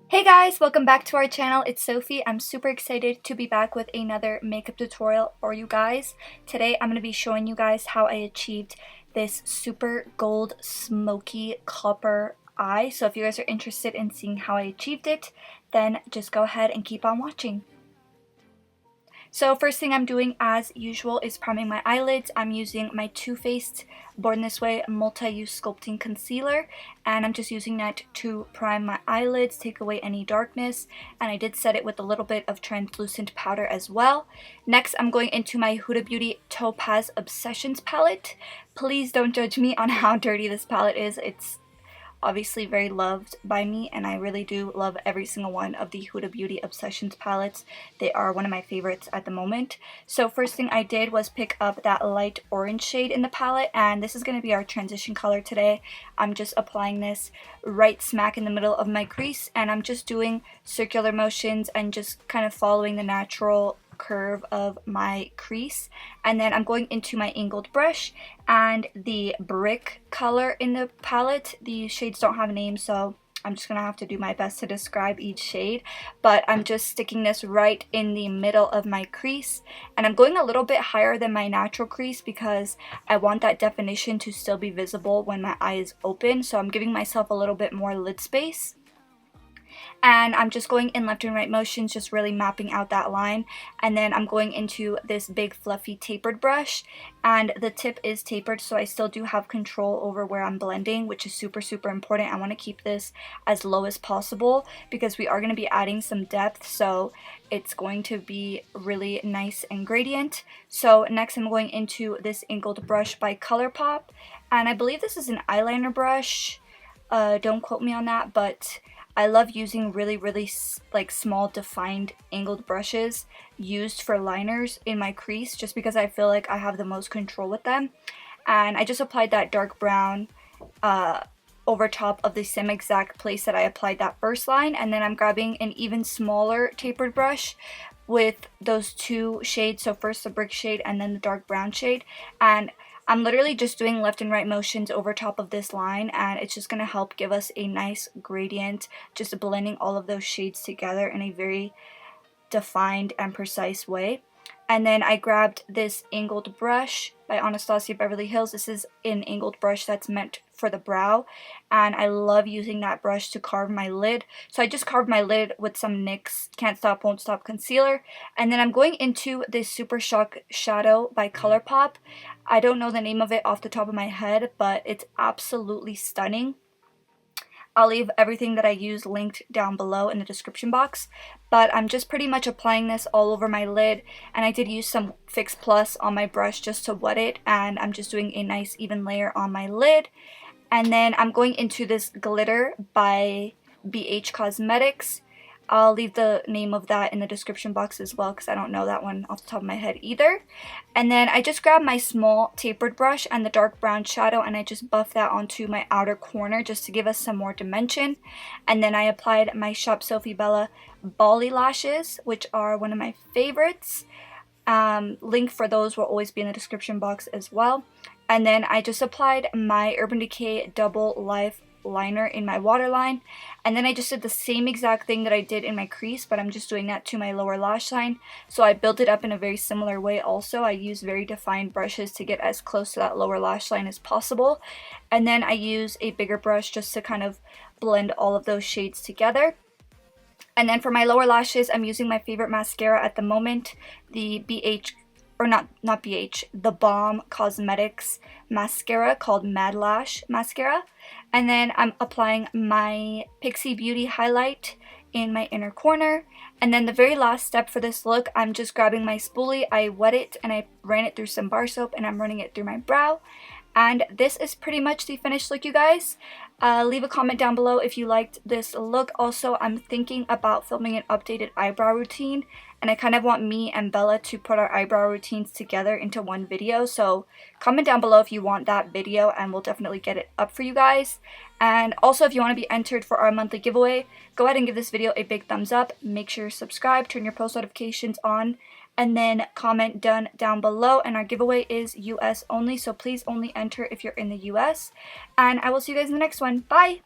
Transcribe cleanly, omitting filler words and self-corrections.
Hey guys, welcome back to our channel. It's Sophie. I'm super excited to be back with another makeup tutorial for you guys. Today I'm going to be showing you guys how I achieved this super gold smoky copper eye. So if you guys are interested in seeing how I achieved it, then just go ahead and keep on watching. So first thing I'm doing as usual is priming my eyelids. I'm using my Too Faced Born This Way multi-use sculpting concealer, and I'm just using that to prime my eyelids, take away any darkness, and I did set it with a little bit of translucent powder as well. Next I'm going into my Huda Beauty Topaz Obsessions palette. Please don't judge me on how dirty this palette is. It's obviously very loved by me, and I really do love every single one of the Huda Beauty Obsessions palettes. They are one of my favorites at the moment. So first thing I did was pick up that light orange shade in the palette, and this is going to be our transition color today. I'm just applying this right smack in the middle of my crease, and I'm just doing circular motions and just kind of following the natural curve of my crease. And then I'm going into my angled brush and the brick color in the palette. These shades don't have names, so I'm just gonna have to do my best to describe each shade, but I'm just sticking this right in the middle of my crease, and I'm going a little bit higher than my natural crease because I want that definition to still be visible when my eye is open, so I'm giving myself a little bit more lid space. And I'm just going in left and right motions, just really mapping out that line. And then I'm going into this big fluffy tapered brush, and the tip is tapered, so I still do have control over where I'm blending, which is super important. I want to keep this as low as possible because we are going to be adding some depth, so it's going to be really nice and gradient. So next I'm going into this angled brush by Colourpop, and I believe this is an eyeliner brush. Don't quote me on that, but I love using really like small defined angled brushes used for liners in my crease, just because I feel like I have the most control with them. And I just applied that dark brown over top of the same exact place that I applied that first line, and then I'm grabbing an even smaller tapered brush with those two shades, so first the brick shade and then the dark brown shade, and I'm literally just doing left and right motions over top of this line, and it's just going to help give us a nice gradient, just blending all of those shades together in a very defined and precise way. And then I grabbed this angled brush by Anastasia Beverly Hills. This is an angled brush that's meant for the brow, and I love using that brush to carve my lid. So I just carved my lid with some NYX Can't Stop Won't Stop concealer, and then I'm going into this Super Shock Shadow by Colourpop. I don't know the name of it off the top of my head, but it's absolutely stunning. I'll leave everything that I use linked down below in the description box, but I'm just pretty much applying this all over my lid, and I did use some Fix Plus on my brush just to wet it, and I'm just doing a nice even layer on my lid. And then I'm going into this glitter by BH Cosmetics. I'll leave the name of that in the description box as well because I don't know that one off the top of my head either. And then I just grabbed my small tapered brush and the dark brown shadow, and I just buffed that onto my outer corner just to give us some more dimension. And then I applied my Shop Sophie Bella Bali lashes, which are one of my favorites. Link for those will always be in the description box as well. And then I just applied my Urban Decay Double Life liner in my waterline, and then I just did the same exact thing that I did in my crease, but I'm just doing that to my lower lash line. So I built it up in a very similar way also. I use very defined brushes to get as close to that lower lash line as possible, and then I use a bigger brush just to kind of blend all of those shades together. And then for my lower lashes, I'm using my favorite mascara at the moment, the BH, or not BH, the Balm Cosmetics mascara called Mad Lash Mascara. And then I'm applying my Pixi Beauty highlight in my inner corner. And then the very last step for this look, I'm just grabbing my spoolie, I wet it, and I ran it through some bar soap, and I'm running it through my brow. And this is pretty much the finished look, you guys. Leave a comment down below if you liked this look. Also, I'm thinking about filming an updated eyebrow routine, and I kind of want me and Bella to put our eyebrow routines together into one video. So comment down below if you want that video, and we'll definitely get it up for you guys. And also, if you want to be entered for our monthly giveaway, go ahead and give this video a big thumbs up. Make sure you subscribe, turn your post notifications on, and then comment done down below. And our giveaway is US only, so please only enter if you're in the US. And I will see you guys in the next one. Bye!